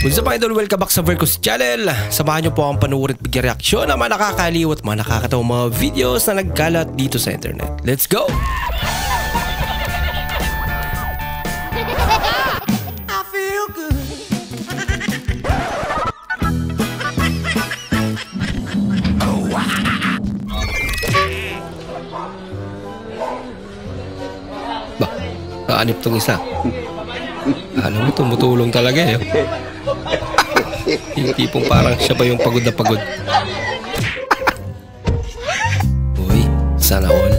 Kung sa mga idol, welcome back sa Vercos Channel. Samahan nyo po akong panuorin at bigyan reaksyon ng mga nakakaliw at mga nakakatawang mga videos na nagkalat dito sa internet. Let's go! I feel good. Oh, wow. Bah, kaanip tong isa. Alam mo, tumutulong talaga eh. Yung tipong parang siya pa yung pagod na pagod. Uy, sana all.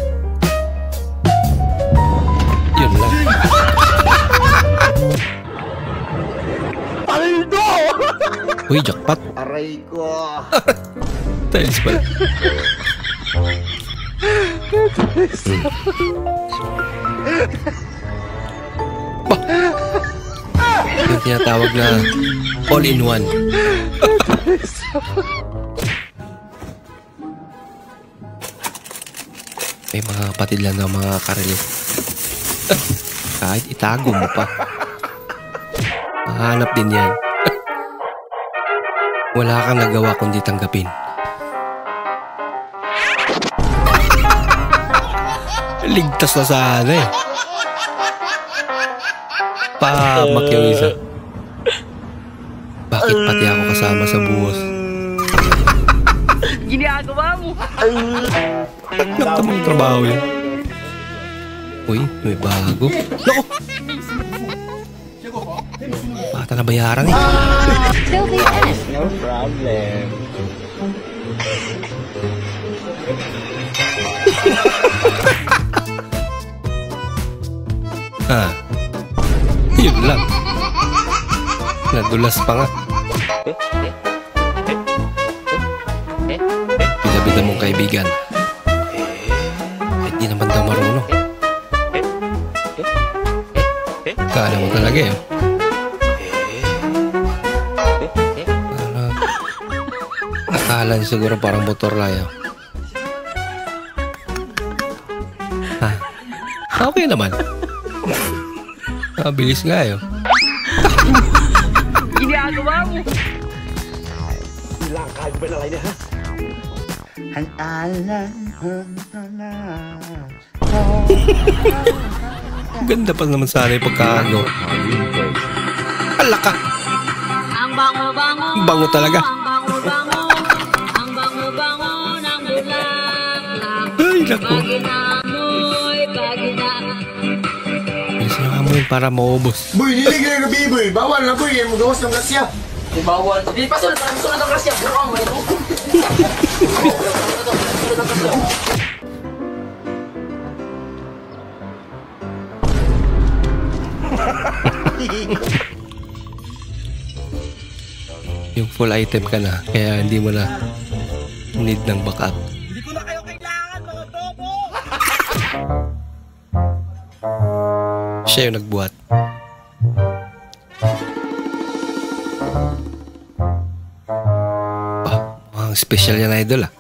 Yun lang. Paldo! Uy, jackpot. Aray ko. Tiles pala. Yung tinatawag na all-in-one. May mga kapatid lang ng mga kareli. Kahit itago mo pa, mahanap din yan. Wala kang nagawa kundi tanggapin. Ligtas na sana eh. Pamak yung isa. Bakit pati ako kasama sa buhos? Ginagawa mo. Nagtamang trabaho yun. Uy, may bago. Loko! Bata na bayaran eh. No problem. Ah, yun lang. Nadulas pa nga. Bida-bida mong kaibigan. Eh, di naman daw marunong. Kala mo talaga eh. Akala niya siguro parang motor layo. Ha? Okay naman. Bilis nga yun. Ginagawa mo. Langkay ba na kayo na ha? Ang alam. Ganda pa naman sana yung pagkakago. Alaka! Ang bango-bango. Bango talaga. Ang bango-bango. Ang bango-bango ng bulaklak. Ay, naku. Bilis na nga mo yun para maubos. Boy, niligay na biboy. Bawal na boy. Yan magawas ng grasya. Bawal. Di pa sunod ang grasya. Bawal mo ito. Yung full item ka na, kaya hindi mo na need ng backup. Hindi ko na kayo kailangan, mga topo. Siya yung nagbuhat. Mukhang special yan, idol ah.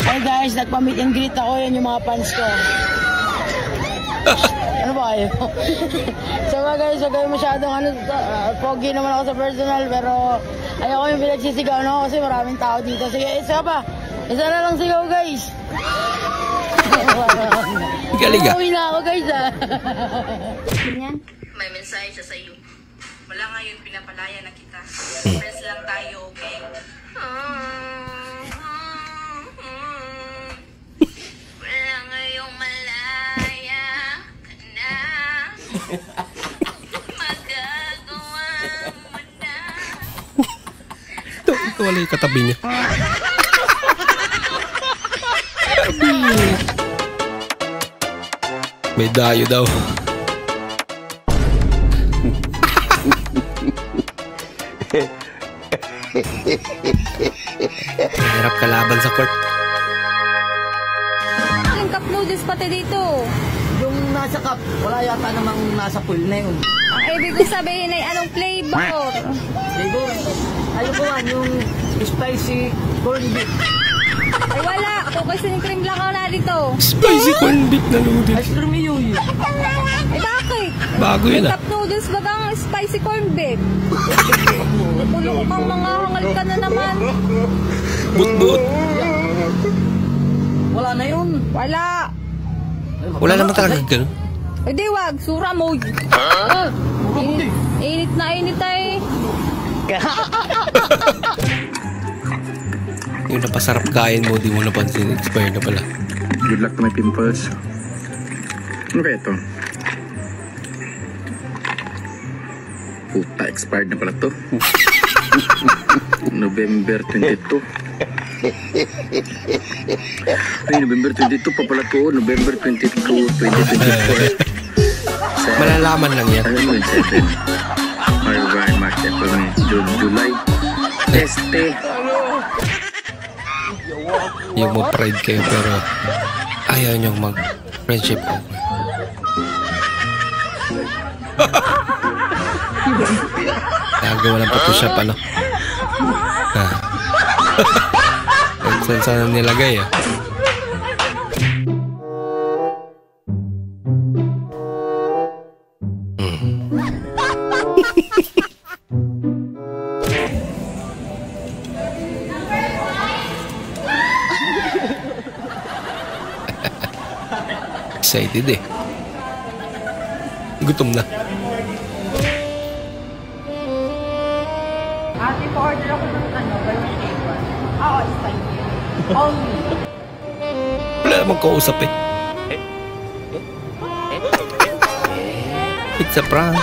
Hey guys, nagpa-meet and greet ako. Yan yung mga fans ko. Ano ba kayo? So mga guys, wag kayo masyadong pogi naman ako sa personal, pero ayoko yung pinagsisigaw no, kasi maraming tao dito. Sige, isa pa. Isa na lang sigaw guys. Galing ah. Uwi na ako guys ah. May mensahe siya sa iyo. Wala ngayon, pinapalaya na kita. Friends lang tayo, okay? Wala ngayong malaya ka na. Magagawa mo na. Ito wala yung katabi niya. May dayo daw. Mahirap kalaban sa court. Yung cup noodles pati dito. Yung nasa cup, wala yata namang nasa pool na yun. Ang ibig ko sabihin ay anong flavor? Flavor, ayun ko yung spicy corned beef. Ay wala, cookies and cream lang ako na dito. Spicy corn beef na noodles. Ice cream yun. Ay bakit? Bago yun ah. Cup noodles bagang spicy corn beef. Pulo kang mga hangal ka na naman. But. Wala na yun. Wala. Wala naman talaga ganun. Ay di wag, sura mo. Init na init ay. Yung napasarap kain mo, di mo napansin. Expire na pala. Good luck to my pimples. Ano kaya ito? Puta, expired na pala to. November 22. Ay, November 22 pa pala to. November 22, 2024. Malalaman lang yan. Ano yun, 7? February, March, April, May, June, July. Este. Yung mag-pride kayo pero ayaw niyong mag-friendship over. Nagawa ng Photoshop ano. Saan nilagay ah. Excited eh. Gutom na. Ate, pa-order ako ng birthday one. Oo, spicy. Only. Wala namang kausap eh. It's a prank.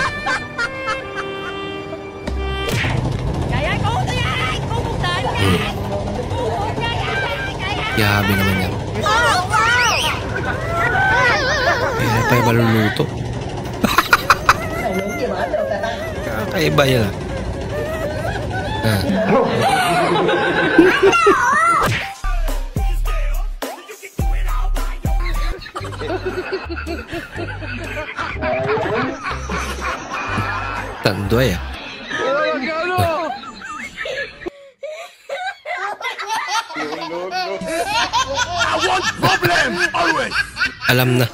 Yabi naman yan. Kaya pa yung maluluto. Kakaiba yan ah. Tandoy ah. Alam na.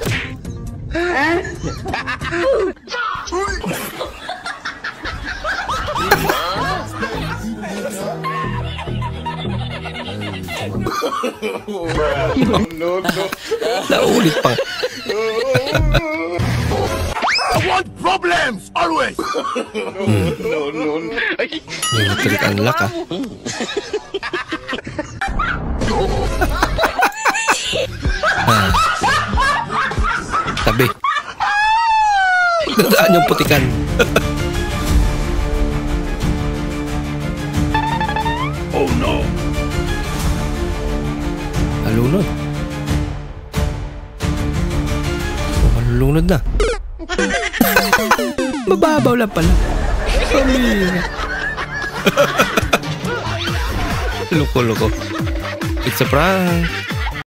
Naulit pa. I want problems always. Yung trick unlock ah. Tabi. Dadaan yung putikan. Oh no. Malunod. Malunod na. Mababaw lang pala. Pamira. Loko-loko. It's a prank.